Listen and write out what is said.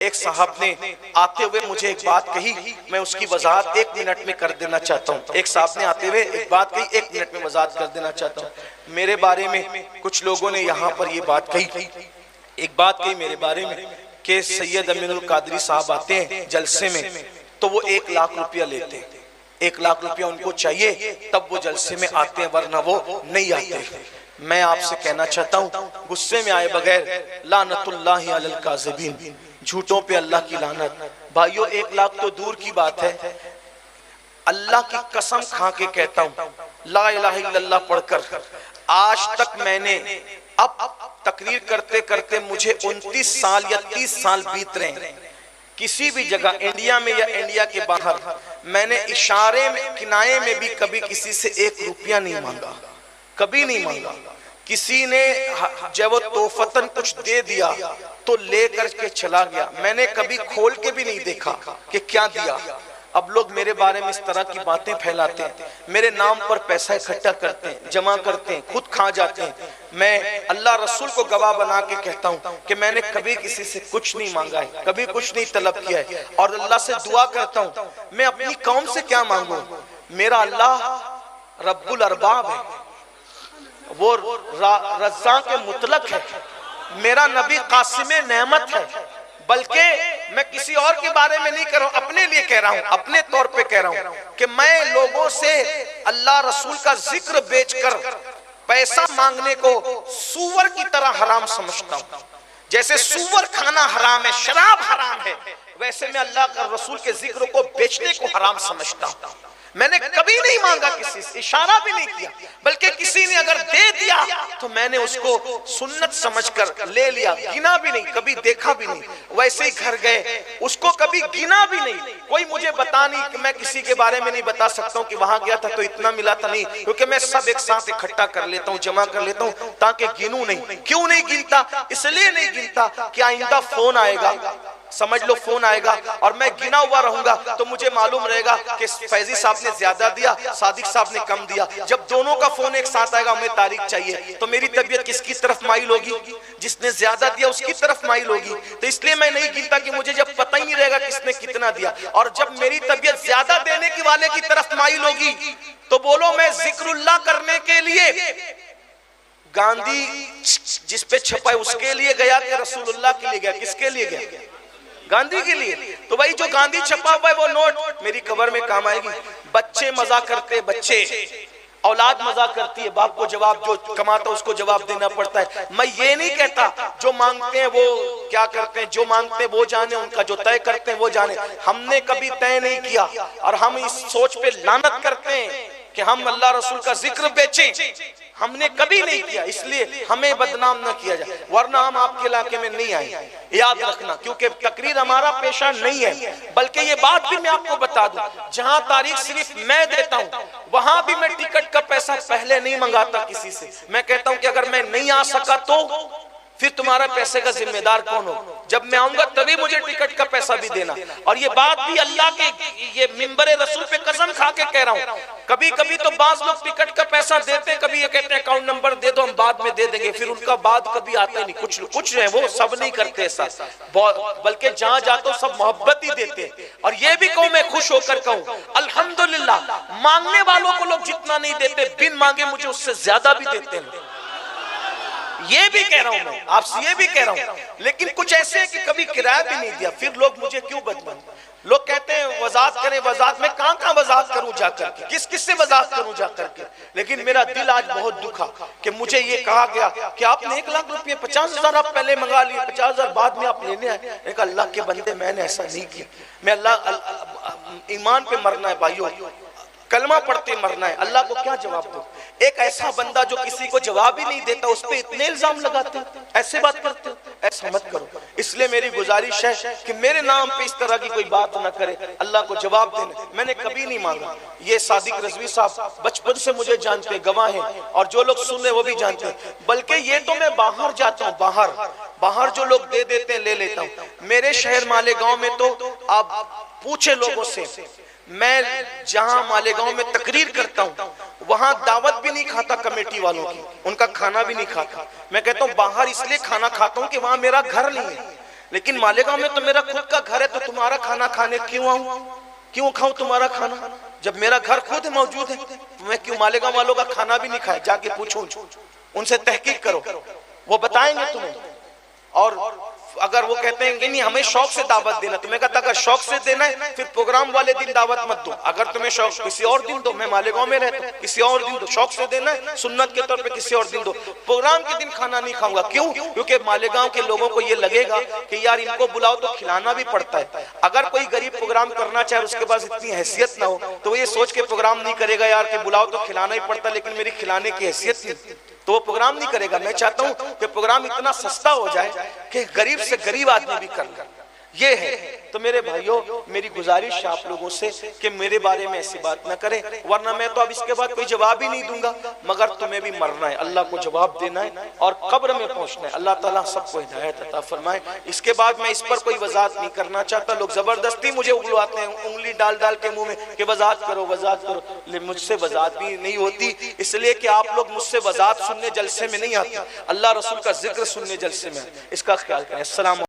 एक साहब ने आते हुए मुझे एक बात कही, मैं उसकी वजाहत 1 मिनट में कर देना चाहता हूँ। एक साहब ने आते हुए एक बात कही, 1 मिनट में वजाहत कर देना चाहता हूँ। मेरे बारे में कुछ लोगों ने यहाँ पर ये बात कही, एक बात कही मेरे बारे में कि सैयद अमीनुल कादरी साहब आते हैं जलसे में तो वो 1 लाख रुपया लेते हैं, 1 लाख रुपया उनको चाहिए तब वो जलसे में आते हैं, वरना वो नहीं आते। मैं आपसे कहना चाहता हूँ, गुस्से में आए बगैर लानतुल्लाहि अलल काज़िबीन, झूठों पे अल्लाह की लानत। भाइयों 1 लाख तो दूर की बात है, अल्लाह की कसम खा के कहता हूँ, ला इलाहा इल्लल्लाह पढ़कर आज तक मैंने, अब तकरीर करते करते मुझे 29 साल या 30 साल बीत रहे हैं, किसी भी जगह इंडिया में या इंडिया के बाहर मैंने इशारे में किनारे में भी कभी किसी से 1 रुपया नहीं मांगा, कभी नहीं मांगा। किसी ने जब वो तोहफतन कुछ दे दिया तो लेकर के चला गया, मैंने कभी खोल के भी नहीं देखा कि क्या दिया। अब लोग मेरे बारे में इस तरह की बातें फैलाते हैं, मेरे नाम पर पैसा इकट्ठा करते हैं, जमा करते हैं, खुद खा जाते हैं। मैं अल्लाह रसूल को गवाह बना के कहता हूँ कि मैंने कभी किसी से कुछ नहीं मांगा है, कभी कुछ नहीं तलब किया है, और अल्लाह से दुआ करता हूँ मैं अपनी कौम से क्या मांगू। मेरा अल्लाह रब्बुल अरबाब है, वो रज़्ज़ाक़ के मुतलक है, मेरा नबी कासिम नेमत है। बल्कि मैं किसी और के बारे में नहीं कह रहा हूं, अपने लिए कह रहा हूं, अपने तौर पे कह रहा हूं कि मैं लोगों से अल्लाह रसूल का जिक्र बेचकर पैसा मांगने को सूअर की तरह हराम समझता हूं। जैसे सूअर खाना हराम है, शराब हराम है, वैसे मैं अल्लाह का रसूल के जिक्र को बेचने को हराम समझता हूं। मैंने कभी नहीं मांगा किसी से, इशारा भी नहीं किया, बल्कि किसी ने अगर दे दिया तो मैंने उसको सुन्नत समझकर ले लिया, गिना भी नहीं, कभी देखा भी नहीं। वैसे ही घर गए, उसको कभी गिना भी नहीं। कोई मुझे बता नहीं कि मैं किसी के बारे में नहीं बता सकता हूँ कि वहां गया था तो इतना मिला था, नहीं, क्योंकि मैं सब एक साथ इकट्ठा कर लेता हूँ, जमा कर लेता हूँ ताकि गिनूं नहीं। क्यों नहीं गिनता? इसलिए नहीं गिनता कि आइंदा फोन आएगा, समझ लो फोन आएगा और मैं गिना हुआ रहूंगा तो मुझे मालूम रहेगा कि फैजी साहब ने ज्यादा दिया, सादिक साहब ने कम दिया। जब दोनों का फोन एक साथ आएगा, हमें तारीख चाहिए, तो मेरी तबीयत किसकी तरफ माइल होगी? जिसने ज्यादा दिया उसकी तरफ माइल होगी। तो इसलिए मैं नहीं गिनता कि मुझे जब पता ही नहीं रहेगा किसने कितना दिया। और जब मेरी तबीयत ज्यादा देने की वाले की तरफ माइल होगी तो बोलो मैं जिक्रुल्लाह करने के लिए गांधी जिस पे छपा है उसके लिए गया कि रसूलुल्लाह के लिए गया? किसके लिए गया? गांधी के लिए। तो भाई जो गांधी छपा हुआ है वो नोट मेरी कब्र में काम आएगी। बच्चे मजा करते, बच्चे औलाद मजा करती है, बाप को जवाब, जो कमाता है उसको जवाब देना पड़ता है। मैं ये नहीं कहता जो मांगते हैं वो क्या करते हैं, जो मांगते हैं वो जाने, उनका जो तय करते हैं वो जाने। हमने कभी तय नहीं किया और हम इस सोच पे लानत करते हैं कि हम अल्लाह रसूल का जिक्र बेचें, हमने कभी नहीं किया। इसलिए हमें बदनाम न किया जाए, वरना हम आपके इलाके में नहीं आए, याद रखना। क्योंकि तकरीर हमारा पेशा नहीं है, बल्कि ये बात भी मैं आपको बता दूं, जहां तारीख सिर्फ मैं देता हूं वहां भी मैं टिकट का पैसा पहले नहीं मंगाता किसी से। मैं कहता हूं कि अगर मैं नहीं आ सका तो फिर तुम्हारा पैसे का जिम्मेदार कौन हो? जब मैं आऊंगा तभी मुझे टिकट का पैसा भी देना। और ये बात भी अल्लाह के ये मिंबरे रसूल पे कसम खा के कह रहा हूं। कभी कभी तो बाज लोग टिकट का पैसा देते हैं, कभी ये कहते हैं अकाउंट नंबर दे दो हम बाद में दे देंगे, फिर उनका बाद कभी आता ही नहीं। कुछ है वो सब नहीं करते ऐसा, बल्कि जहां जाते सब मोहब्बत ही देते हैं। और ये भी कहूं, मैं खुश होकर कहूं अल्हम्दुलिल्लाह, मांगने वालों को लोग जितना नहीं देते, बिन मांगे मुझे उससे ज्यादा भी देते हैं। ये भी कह रहा हूं मैं आपसे, ये भी कह रहा हूं। लेकिन कुछ ऐसे हैं कि कभी किराया भी नहीं दिया, फिर लोग मुझे क्यों बदनाम? लोग कहते हैं वजात करें, वजात में कहां वजात करूं जाकर के, किस किस से वजात करूं जाकर के। लेकिन मेरा दिल आज बहुत दुखा कि मुझे ये कहा गया कि आपने 1 लाख रुपये 50,000 आप पहले मंगा लिए, 50,000 बाद में आप लेने आए। एक अल्लाह के बंदे, मैंने ऐसा नहीं किया। मैं अल्लाह ईमान पे मरना है भाइयों, कलमा पढ़ते मरना है। अल्लाह को क्या जवाब दो? एक ऐसा बंदा जो किसी को जवाब ही नहीं देता, उस पे इतने इल्जाम लगाते हो, ऐसे बात करते हो, ऐसा मत करो। इसलिए मेरी गुजारिश है कि मेरे नाम पे इस तरह की कोई बात ना करे, अल्लाह को जवाब देना। मैंने कभी नहीं मांगा। ये सादिक रज़वी साहब बचपन से मुझे जानते, गवाह हैं, और जो लोग सुन रहे वो भी जानते हैं। बल्कि ये तो मैं बाहर जाता हूँ, बाहर जो लोग दे देते हैं ले लेता हूँ। मेरे शहर मालेगांव में तो आप पूछे लोगों से, मैं जहां मालेगांव में तकरीर करता हूं वहां दावत भी नहीं खाता कमेटी वालों की, उनका खाना भी नहीं खाता। मैं कहता हूं बाहर इसलिए खाना खाता हूं कि वहां मेरा घर नहीं है। लेकिन मालेगांव में तो मेरा खुद का घर है, तो तुम्हारा खाना खाने क्यों आऊं, क्यों खाऊं तुम्हारा खाना? जब मेरा घर खुद मौजूद है तो मैं क्यों मालेगांव वालों का खाना भी नहीं खाया? जाके पूछो उनसे, तहकीक करो, वो बताएंगे तुम्हें। और अगर वो कहते हैं कि नहीं हमें शौक से दावत देना, तुम्हें कहता अगर शौक से देना है फिर प्रोग्राम वाले दिन दावत मत दो, अगर तुम्हें शौक किसी और दिन दो, मैं मालेगांव में रहता हूं, किसी और दिन दो। शौक से देना है सुन्नत के तौर पे किसी और दिन दो, प्रोग्राम के दिन खाना नहीं खाऊंगा। क्यों? क्योंकि मालेगांव के लोगों को ये लगेगा कि यार इनको बुलाओ तो खिलाना भी पड़ता है। अगर कोई गरीब प्रोग्राम करना चाहे, उसके पास इतनी हैसियत ना हो, तो वो ये सोच के प्रोग्राम नहीं करेगा यार कि बुलाओ तो खिलाना ही पड़ता है, लेकिन मेरी खिलाने की हैसियत नहीं, तो वो प्रोग्राम नहीं करेगा। मैं चाहता हूं कि प्रोग्राम इतना सस्ता हो जाए कि गरीब से गरीब आदमी भी कर ले, ये है। तो मेरे भाइयों, मेरी गुजारिश है आप लोगों से कि मेरे बारे में ऐसी बात ना करें, वरना मैं तो अब इसके बाद कोई जवाब ही नहीं दूंगा। मगर तुम्हें भी मरना है, अल्लाह को जवाब देना है और कब्र में पहुंचना है। अल्लाह ताला सबको हिदायत अता फरमाए। इसके बाद मैं इस पर कोई वजाहत नहीं करना चाहता। लोग जबरदस्ती मुझे उगलवाते हैं, उंगली डाल डाल के मुंह में कि वजाहत करो वजाहत करो, लेकिन मुझसे वजाहत भी नहीं होती, इसलिए कि आप लोग मुझसे वजाहत सुनने जलसे में नहीं आते, अल्लाह रसूल का जिक्र सुनने जलसे में। इसका ख्याल करें। अस्सलाम।